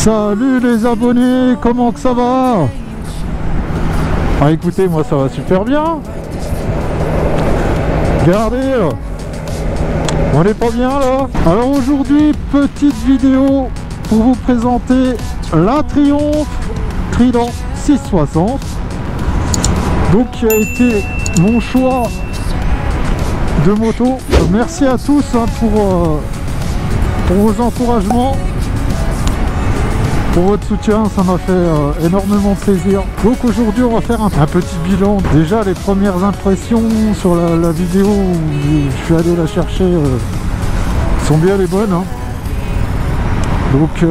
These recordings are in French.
Salut les abonnés, comment que ça va? Ah écoutez, moi ça va super bien. Regardez, on n'est pas bien là. Alors aujourd'hui, petite vidéo pour vous présenter la Triumph Trident 660. Donc qui a été mon choix de moto. Merci à tous pour vos encouragements, pour votre soutien, ça m'a fait énormément plaisir. Donc aujourd'hui on va faire un petit bilan. Déjà les premières impressions sur la vidéo où je suis allé la chercher sont bien les bonnes, hein. Donc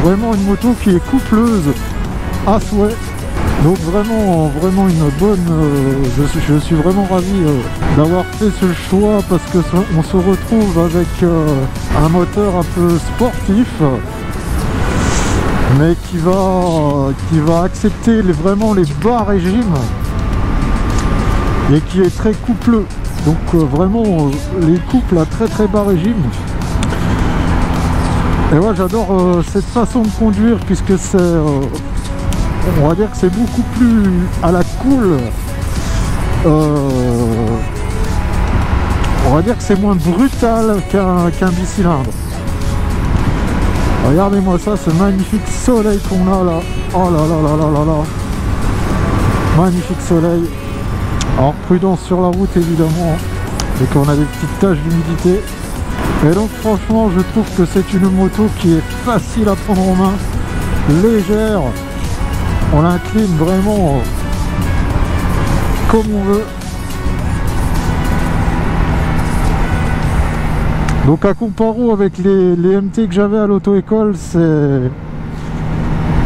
vraiment une moto qui est coupleuse à souhait. Donc vraiment une bonne, je suis vraiment ravi d'avoir fait ce choix parce que on se retrouve avec un moteur un peu sportif, mais qui va accepter vraiment les bas régimes et qui est très coupleux. Donc vraiment les couples à très bas régime. Et moi j'adore cette façon de conduire puisque c'est on va dire que c'est beaucoup plus à la cool. On va dire que c'est moins brutal qu'un bicylindre. Regardez-moi ça, ce magnifique soleil qu'on a là. Oh là là là là là là. Magnifique soleil. Alors prudence sur la route évidemment, et qu'on a des petites taches d'humidité. Et donc franchement je trouve que c'est une moto qui est facile à prendre en main, légère. On l'incline vraiment comme on veut. Donc à comparo avec les MT que j'avais à l'auto-école, c'est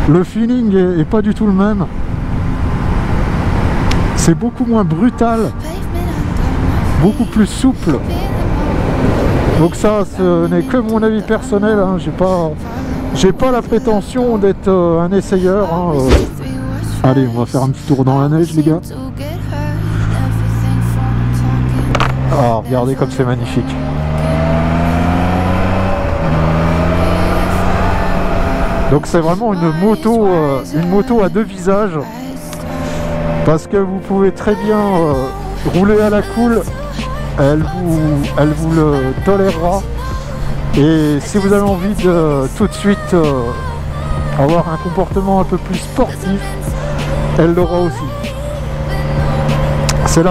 le feeling est pas du tout le même. C'est beaucoup moins brutal, beaucoup plus souple. Donc ça, ce n'est que mon avis personnel, hein. J'ai pas la prétention d'être un essayeur, hein. Allez, on va faire un petit tour dans la neige les gars. Ah, regardez comme c'est magnifique. Donc c'est vraiment une moto à deux visages. Parce que vous pouvez très bien rouler à la cool, elle vous le tolérera. Et si vous avez envie de tout de suite avoir un comportement un peu plus sportif, elle l'aura aussi. C'est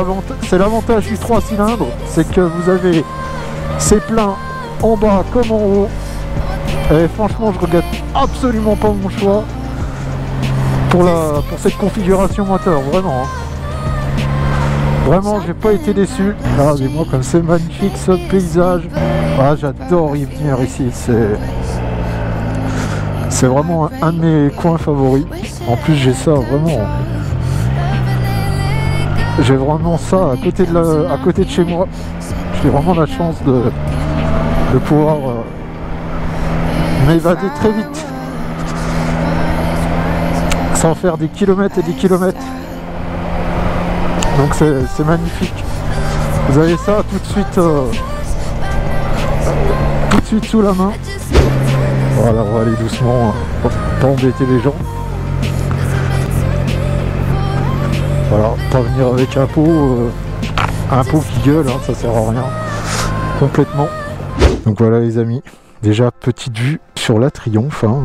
l'avantage du 3 cylindres, c'est que vous avez ces pleins en bas comme en haut. Et franchement je regrette absolument pas mon choix pour cette configuration moteur, vraiment, hein. Vraiment j'ai pas été déçu. Regardez-moi comme c'est magnifique ce paysage. Ah, j'adore y venir ici, c'est vraiment un de mes coins favoris. En plus j'ai ça vraiment, j'ai vraiment ça à côté de chez moi. J'ai vraiment la chance de pouvoir m'évader très vite sans faire des kilomètres et des kilomètres. Donc c'est magnifique. Vous avez ça tout de suite sous la main. Voilà, on va aller doucement pour pas embêter les gens. Voilà, pas venir avec un pot qui gueule, hein, ça sert à rien complètement. Donc voilà les amis, déjà petite vue sur la Triumph, hein,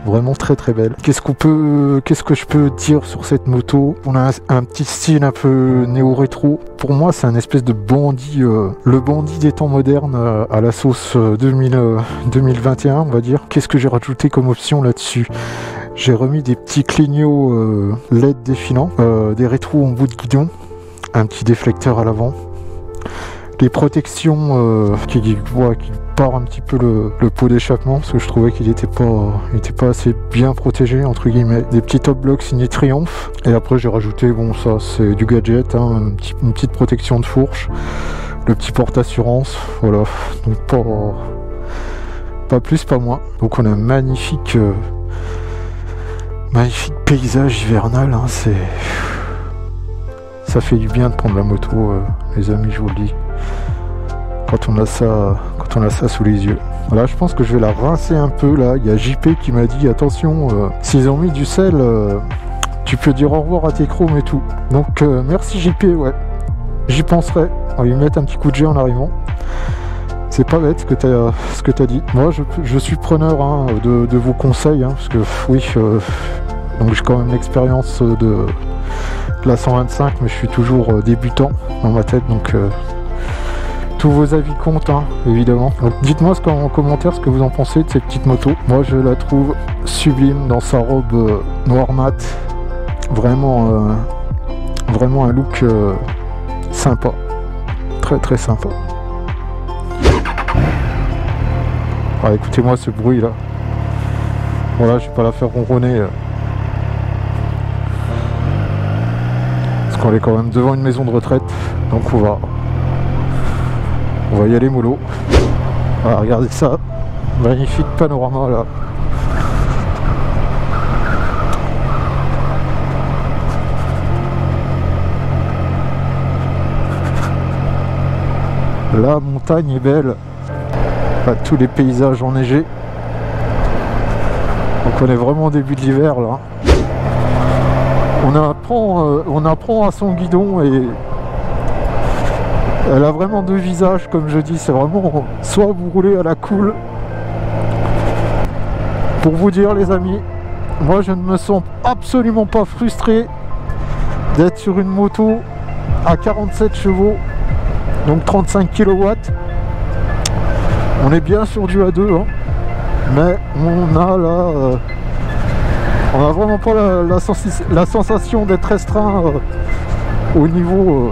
vraiment très belle. Qu'est-ce que je peux dire sur cette moto? On a un petit style un peu néo-rétro. Pour moi c'est un espèce de bandit, le bandit des temps modernes à la sauce 2021 on va dire. Qu'est-ce que j'ai rajouté comme option là-dessus? J'ai remis des petits clignots LED défilants, des rétros en bout de guidon, un petit déflecteur à l'avant, les protections qui part un petit peu le pot d'échappement parce que je trouvais qu'il était pas assez bien protégé entre guillemets, des petits top blocks signés Triumph. Et après j'ai rajouté, bon ça c'est du gadget, hein, une petite protection de fourche, le petit porte-assurance, voilà. Donc pas plus pas moins. Donc on a un magnifique paysage hivernal, hein. Ça fait du bien de prendre la moto, les amis, je vous le dis, quand on a ça sous les yeux. Voilà, je pense que je vais la rincer un peu là. Il y a JP qui m'a dit attention, s'ils ont mis du sel, tu peux dire au revoir à tes chromes et tout. Donc merci JP, ouais. J'y penserai. On va lui mettre un petit coup de jet en arrivant. C'est pas bête ce que tu as dit. Moi, je suis preneur hein, de vos conseils, hein, parce que oui, donc j'ai quand même l'expérience de la 125, mais je suis toujours débutant dans ma tête, donc tous vos avis comptent, hein, évidemment. Donc dites-moi en commentaire ce que vous en pensez de cette petite moto. Moi, je la trouve sublime dans sa robe noir mat. Vraiment, vraiment un look sympa, très très sympa. Ah, écoutez-moi ce bruit là. Voilà, je vais pas la faire ronronner. Parce qu'on est quand même devant une maison de retraite. Donc on va y aller mollo. Ah, regardez ça. Magnifique panorama là. La montagne est belle. Tous les paysages enneigés. Donc on est vraiment au début de l'hiver là. On apprend à son guidon et elle a vraiment deux visages comme je dis. C'est vraiment soit vous roulez à la cool. Pour vous dire les amis, moi je ne me sens absolument pas frustré d'être sur une moto à 47 chevaux, donc 35 kW. On est bien sur du A2, hein, mais on a là, on a vraiment pas la sensation d'être restreint au niveau,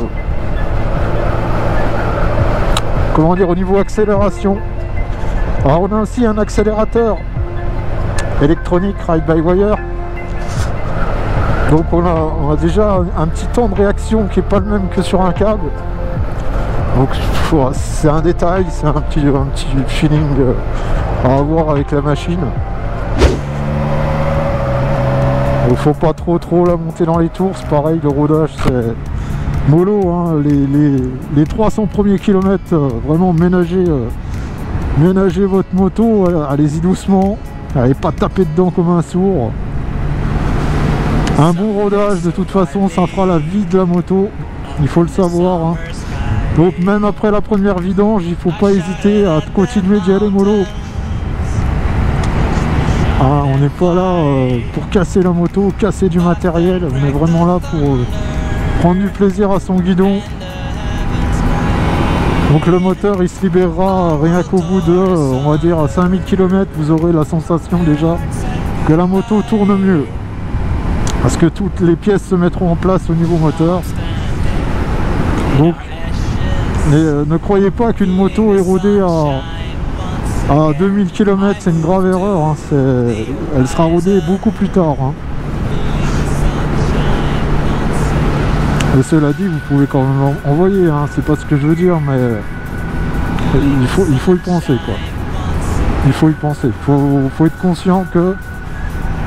comment dire, au niveau accélération. Alors on a aussi un accélérateur électronique ride-by-wire, donc on a déjà un petit temps de réaction qui est pas le même que sur un câble. Donc c'est un détail, c'est un petit feeling à avoir avec la machine. Il faut pas trop la monter dans les tours, c'est pareil, le rodage c'est mollo, hein, les 300 premiers kilomètres, vraiment ménagez votre moto, allez-y doucement, allez pas taper dedans comme un sourd. Un bon rodage de toute façon ça fera la vie de la moto, il faut le savoir, hein. Donc même après la première vidange, il ne faut pas hésiter à continuer d'y aller mollo. Ah, on n'est pas là pour casser la moto, casser du matériel, on est vraiment là pour prendre du plaisir à son guidon. Donc le moteur il se libérera rien qu'au bout de, on va dire à 5000 km, vous aurez la sensation déjà que la moto tourne mieux. Parce que toutes les pièces se mettront en place au niveau moteur. Donc ne croyez pas qu'une moto érodée à 2000 km c'est une grave erreur, hein. Elle sera rodée beaucoup plus tard, hein. Et cela dit, vous pouvez quand même envoyer, hein. C'est pas ce que je veux dire, mais il faut y penser quoi. Il faut y penser, faut être conscient que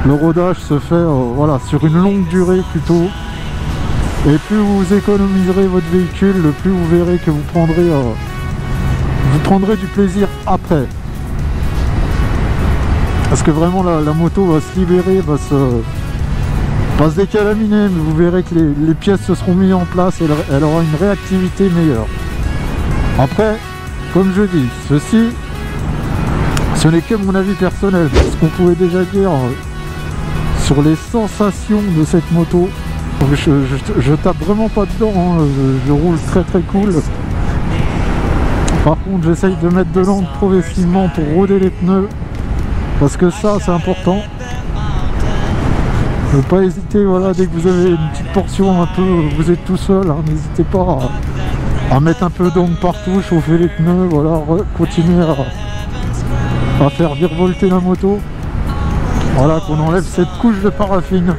le rodage se fait voilà, sur une longue durée plutôt. Et plus vous économiserez votre véhicule, le plus vous verrez que vous prendrez du plaisir après. Parce que vraiment la moto va se libérer, va se décalaminer, mais vous verrez que les pièces se seront mises en place et elle aura une réactivité meilleure. Après, comme je dis, ceci, ce n'est que mon avis personnel. Ce qu'on pouvait déjà dire sur les sensations de cette moto. Je tape vraiment pas dedans, hein. Je roule très cool. Par contre j'essaye de mettre de l'encre progressivement pour roder les pneus, parce que ça c'est important. Ne pas hésiter, voilà, dès que vous avez une petite portion un peu, vous êtes tout seul, hein, n'hésitez pas à mettre un peu d'encre partout, chauffer les pneus, voilà, continuer à faire virevolter la moto. Voilà, qu'on enlève cette couche de paraffine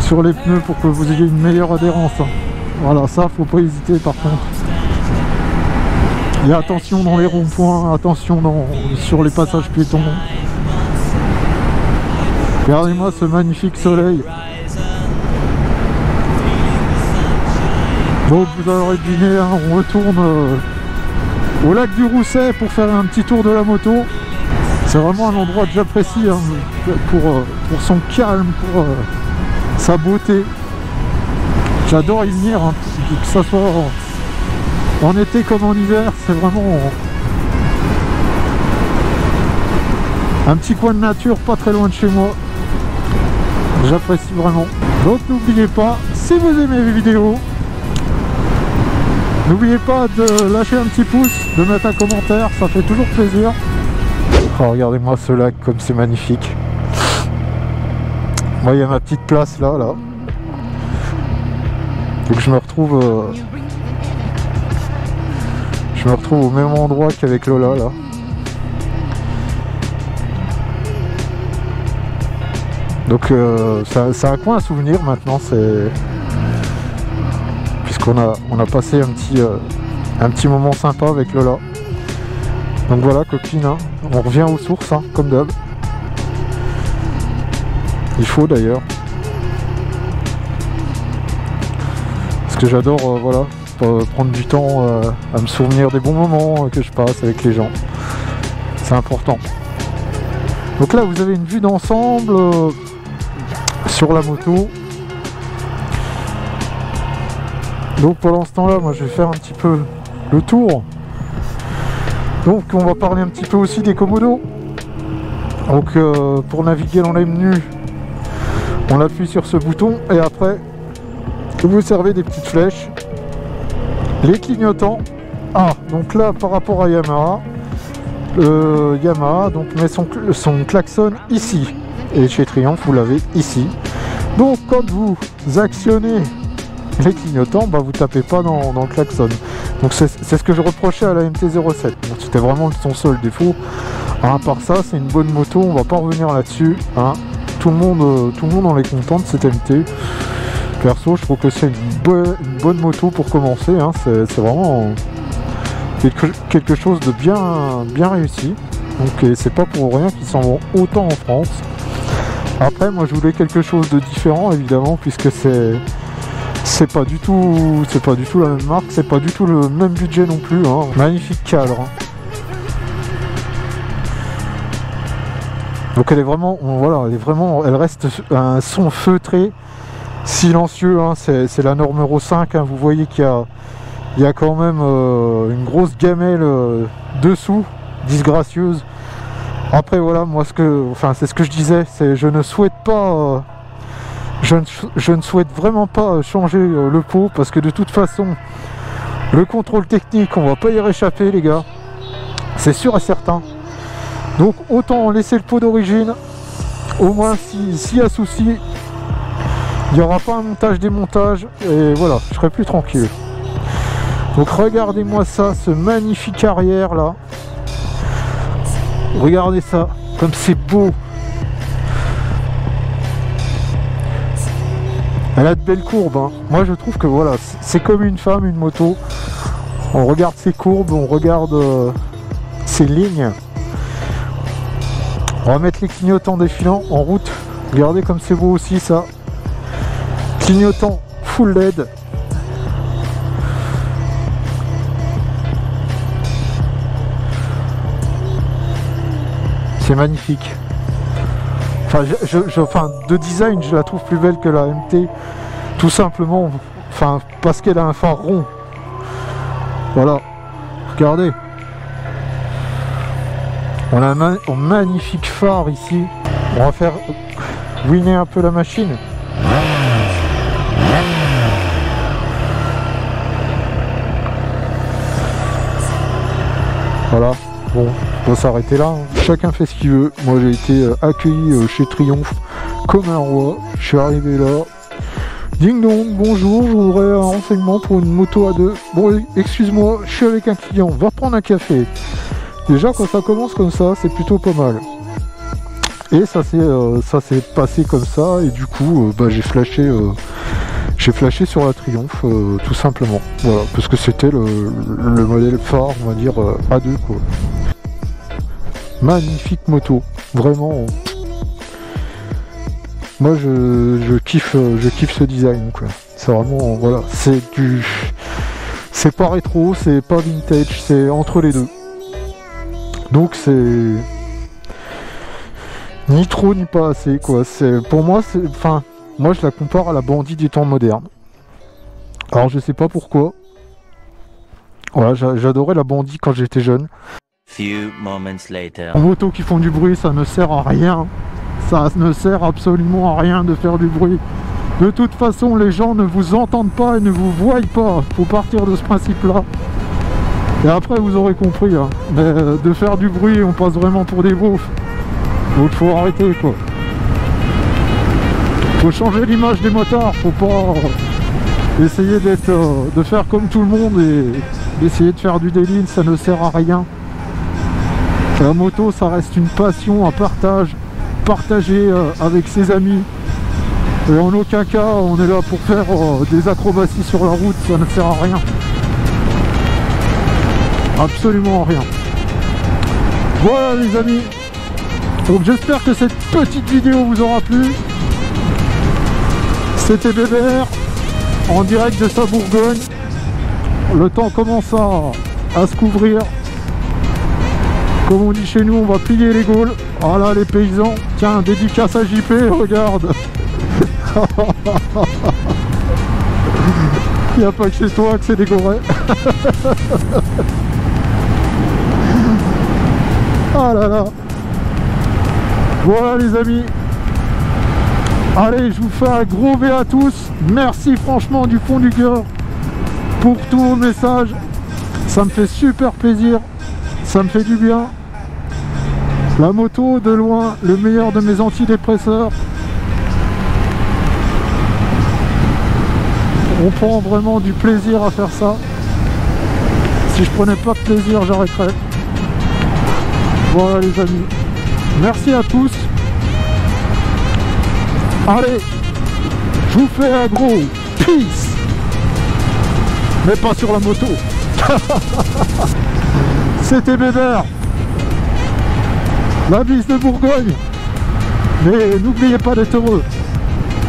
sur les pneus pour que vous ayez une meilleure adhérence, hein. Voilà, ça faut pas hésiter par contre. Et attention dans les ronds-points, attention sur les passages piétons. Regardez-moi ce magnifique soleil. Donc vous aurez deviné, hein, on retourne au lac du Rousset pour faire un petit tour de la moto. C'est vraiment un endroit que j'apprécie hein, pour son calme, pour sa beauté. J'adore y venir, hein, que ça soit en été comme en hiver, c'est vraiment un petit coin de nature pas très loin de chez moi. J'apprécie vraiment. Donc n'oubliez pas, si vous aimez les vidéos, n'oubliez pas de lâcher un petit pouce, de mettre un commentaire, ça fait toujours plaisir. Oh, regardez-moi ce lac comme c'est magnifique. Moi il y a ma petite place là. Donc je me retrouve au même endroit qu'avec Lola là. Donc c'est un coin à souvenir maintenant, puisqu'on a passé un petit moment sympa avec Lola. Donc voilà copine, hein. On revient aux sources hein, comme d'hab. Il faut d'ailleurs. Parce que j'adore voilà, prendre du temps à me souvenir des bons moments que je passe avec les gens. C'est important. Donc là vous avez une vue d'ensemble sur la moto. Donc pendant ce temps là moi je vais faire un petit peu le tour. Donc on va parler un petit peu aussi des commodos. Donc pour naviguer dans les menus, on appuie sur ce bouton et après vous servez des petites flèches. Les clignotants. Ah donc là par rapport à Yamaha, Yamaha donc met son klaxon ici. Et chez Triumph vous l'avez ici. Donc quand vous actionnez les clignotants, bah, vous tapez pas dans le klaxon. Donc c'est ce que je reprochais à la MT-07. C'était vraiment son seul défaut. À part ça, c'est une bonne moto, on va pas revenir là-dessus. Hein. Tout le monde en est content de cette MT. Perso, je trouve que c'est une bonne moto pour commencer. Hein. C'est vraiment quelque chose de bien réussi. Donc c'est pas pour rien qu'ils s'en vont autant en France. Après, moi je voulais quelque chose de différent évidemment, puisque c'est pas du tout la même marque, c'est pas du tout le même budget non plus. Hein. Magnifique cadre. Hein. Donc elle est vraiment, voilà, elle reste un son feutré, silencieux. Hein. C'est la norme Euro 5. Hein. Vous voyez qu'il y a quand même une grosse gamelle dessous, disgracieuse. Après voilà, moi c'est ce que je disais, c'est je ne souhaite pas, je ne souhaite vraiment pas changer le pot, parce que de toute façon, le contrôle technique, on va pas y réchapper les gars, c'est sûr et certain. Donc autant laisser le pot d'origine, au moins s'il y a souci, il n'y aura pas un montage-démontage, et voilà, je serai plus tranquille. Donc regardez-moi ça, ce magnifique arrière là. Regardez ça, comme c'est beau. Elle a de belles courbes. Hein. Moi je trouve que voilà, c'est comme une femme, une moto. On regarde ses courbes, on regarde ses lignes. On va mettre les clignotants défilants en route. Regardez comme c'est beau aussi ça. Clignotant full LED. C'est magnifique. Enfin, de design, je la trouve plus belle que la MT. Tout simplement, enfin, parce qu'elle a un phare rond. Voilà. Regardez. On a un magnifique phare ici. On va faire winner un peu la machine. Voilà. Bon, on va s'arrêter là. Hein. Chacun fait ce qu'il veut. Moi, j'ai été accueilli chez Triumph comme un roi. Je suis arrivé là. Ding dong, bonjour, je voudrais un renseignement pour une moto à deux. Bon, excuse-moi, je suis avec un client. Va prendre un café. Déjà, quand ça commence comme ça, c'est plutôt pas mal. Et ça s'est passé comme ça. Et du coup, bah, j'ai flashé sur la Triumph, tout simplement. Voilà, parce que c'était le modèle phare, on va dire, A2, quoi. Magnifique moto, vraiment. Moi je kiffe ce design quoi. C'est vraiment voilà, c'est pas rétro, c'est pas vintage, c'est entre les deux. Donc c'est ni trop ni pas assez quoi. Pour moi, enfin, moi je la compare à la Bandit du temps moderne. Alors je sais pas pourquoi. Voilà, j'adorais la Bandit quand j'étais jeune. Few moments later. En moto qui font du bruit, ça ne sert à rien. Ça ne sert absolument à rien de faire du bruit. De toute façon, les gens ne vous entendent pas et ne vous voient pas. Faut partir de ce principe-là. Et après, vous aurez compris. Hein. Mais de faire du bruit, on passe vraiment pour des beaufs. Donc faut arrêter quoi. Faut changer l'image des motards. Faut pas essayer de faire comme tout le monde et d'essayer de faire du délire. Ça ne sert à rien. La moto, ça reste une passion, un partager avec ses amis. Et en aucun cas, on est là pour faire des acrobaties sur la route, ça ne sert à rien. Absolument rien. Voilà les amis. Donc j'espère que cette petite vidéo vous aura plu. C'était BBR en direct de sa Bourgogne. Le temps commence à se couvrir. Comme on dit chez nous, on va plier les Gaules. Voilà les paysans. Tiens, dédicace à JP, regarde. Il n'y a pas que chez toi que c'est décoré. Ah là là. Voilà les amis. Allez, je vous fais un gros V à tous. Merci franchement du fond du cœur pour tous vos messages. Ça me fait super plaisir. Ça me fait du bien. La moto, de loin, le meilleur de mes antidépresseurs. On prend vraiment du plaisir à faire ça. Si je prenais pas de plaisir, j'arrêterais. Voilà les amis. Merci à tous. Allez, je vous fais un gros peace. Mais pas sur la moto. C'était Bébert. La bise de Bourgogne. Mais n'oubliez pas d'être heureux.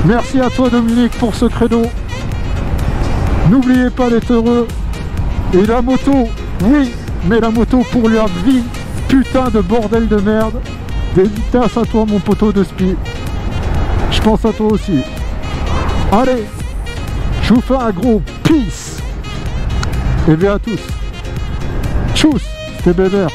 Merci à toi Dominique pour ce credo. N'oubliez pas d'être heureux. Et la moto, oui, mais la moto pour la vie, putain de bordel de merde. Dédicace à toi mon poteau de spi. Je pense à toi aussi. Allez, je vous fais un gros peace. Et bien à tous. Tchuss, c'était Bébert.